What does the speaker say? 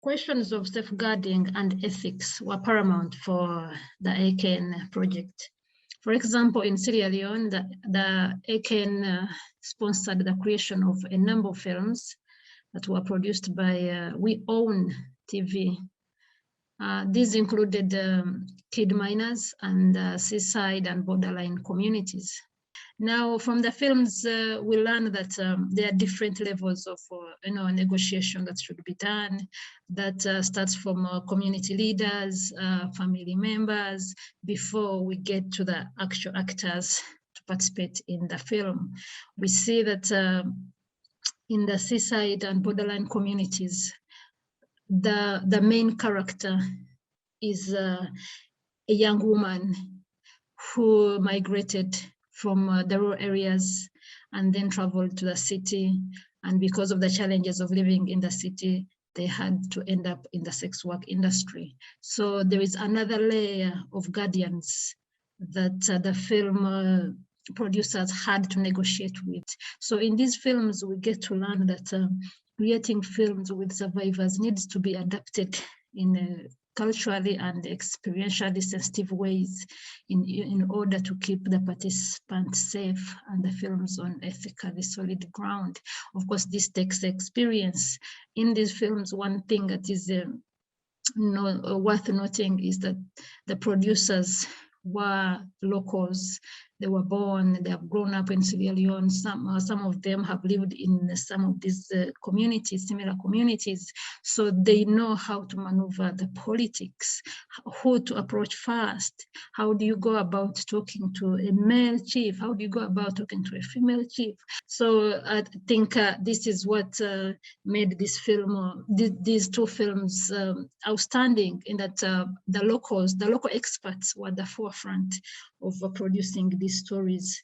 Questions of safeguarding and ethics were paramount for the AKN project. For example, in Sierra Leone, the AKN sponsored the creation of a number of films that were produced by WeOwnTV. These included Kid Miners and Seaside and Borderline Communities. Now, from the films, we learn that there are different levels of negotiation that should be done. That starts from community leaders, family members, before we get to the actual actors to participate in the film. We see that in the Seaside and Borderline Communities, the main character is a young woman who migrated from the rural areas and then traveled to the city. And because of the challenges of living in the city, they had to end up in the sex work industry. So there is another layer of guardians that the film producers had to negotiate with. So in these films, we get to learn that creating films with survivors needs to be adapted in culturally and experientially sensitive ways in order to keep the participants safe and the films on ethically solid ground. Of course, this takes experience. In these films, one thing that is worth noting is that the producers were locals. They were born, they have grown up in Sierra Leone. Some of them have lived in some of these communities, similar communities. So they know how to maneuver the politics, who to approach first. How do you go about talking to a male chief? How do you go about talking to a female chief? So I think this is what made this film, these two films outstanding, in that the local experts were at the forefront of producing these stories